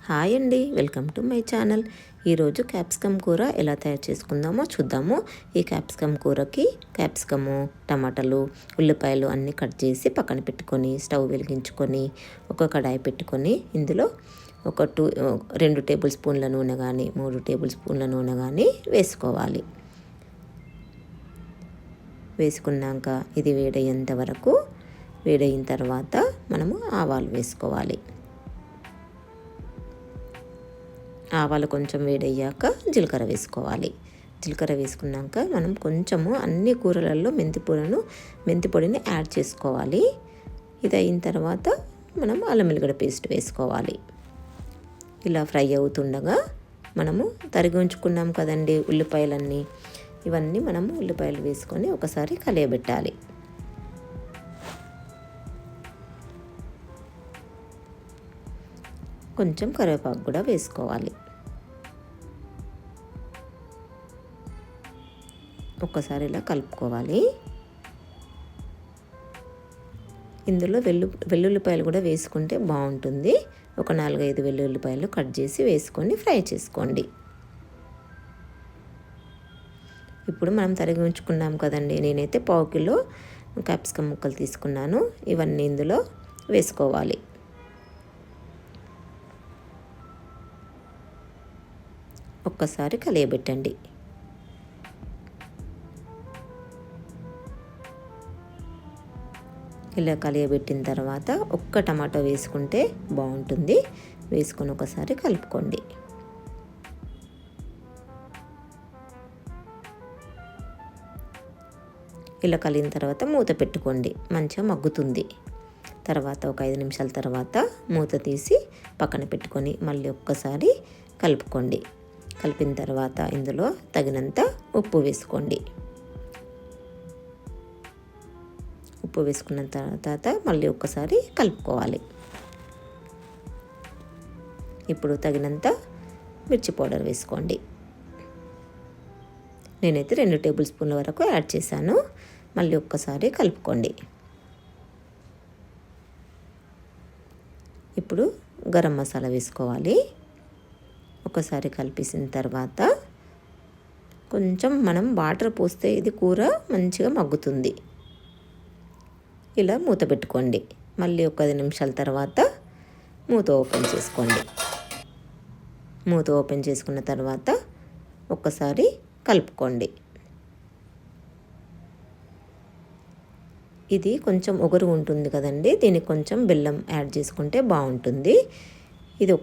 Hi అండి, welcome to my channel. ఈరోజు capsicum కూర ఎలా తయారు చేసుకుందామో చూద్దాము. ఈ క్యాప్సికమ్ కూరకి క్యాప్సికము, టమాటాలు, ఉల్లిపాయలు అన్నీ కట్ చేసి పక్కన పెట్టుకొని స్టవ్ వెలిగించుకొని ఒక కడాయి పెట్టుకొని ఇందులో ఒక 2 టేబుల్ స్పూన్ల నూనె కానీ 3 టేబుల్ స్పూన్ల నూనె కానీ వేసుకోవాలి. వేసుకున్నాక ఇది వేడయ్యేంత వరకు వేడయిన తర్వాత మనము ఆవాలు వేసుకోవాలి. ఆవాలు కొంచెం వేడయ్యాక జీలకర్ర వేసుకోవాలి. జీలకర్ర వేసుకున్నాక మనం కొంచెము అన్ని కూరలలో మెంతి పొడిని యాడ్ చేసుకోవాలి. ఇది అయిన తర్వాత మనం అల్లం వెల్లిగడ్డ పేస్ట్ వేసుకోవాలి. ఇలా ఫ్రై అవుతుండగా మనము తరిగి ఉంచుకున్నాం కదండి ఉల్లిపాయలన్నీ, ఇవన్నీ మనము ఉల్లిపాయలు వేసుకొని ఒకసారి కలియబెట్టాలి. కొంచెం కరివేపాకు కూడా వేసుకోవాలి. ఒక్కసారి ఇలా కలుపుకోవాలి. ఇందులో వెల్లుల్లిపాయలు కూడా వేసుకుంటే బాగుంటుంది. ఒక 4-5 వెల్లుల్లిపాయలు కట్ చేసి వేసుకొని ఫ్రై చేసుకోండి. ఇప్పుడు మనం తరిగి ఉంచుకున్నాం కదండి, నేనైతే 1/2 కిలో క్యాప్సికమ్ ముక్కలు తీసుకున్నాను. ఇవన్నీ ఇందులో వేసుకోవాలి. ఒక్కసారి కలియబెట్టండి. ఇలా కలియబెట్టిన తర్వాత ఒక్క టమాటో వేసుకుంటే బాగుంటుంది. వేసుకొని ఒకసారి కలుపుకోండి. ఇలా కలిగిన తర్వాత మూత పెట్టుకోండి, మంచిగా మగ్గుతుంది. తర్వాత ఒక 5 నిమిషాల తర్వాత మూత తీసి పక్కన పెట్టుకొని మళ్ళీ ఒక్కసారి కలుపుకోండి. కలిపిన తర్వాత ఇందులో తగినంత ఉప్పు వేసుకోండి. ఉప్పు వేసుకున్న తర్వాత మళ్ళీ ఒక్కసారి కలుపుకోవాలి. ఇప్పుడు తగినంత మిర్చి పౌడర్ వేసుకోండి. నేనైతే 2 టేబుల్ స్పూన్ల వరకు యాడ్ చేశాను. మళ్ళీ ఒక్కసారి కలుపుకోండి. ఇప్పుడు గరం మసాలా వేసుకోవాలి. ఒకసారి కలిపేసిన తర్వాత కొంచెం మనం వాటర్ పోస్తే ఇది కూర మంచిగా మగ్గుతుంది. ఇలా మూత పెట్టుకోండి. మళ్ళీ ఒక 10 నిమిషాల తర్వాత మూత ఓపెన్ చేసుకోండి. మూత ఓపెన్ చేసుకున్న తర్వాత ఒక్కసారి కలుపుకోండి. ఇది కొంచెం ఒగరు ఉంటుంది కదండి, దీనికి కొంచెం బెల్లం యాడ్ చేసుకుంటే బాగుంటుంది. ఇది ఒక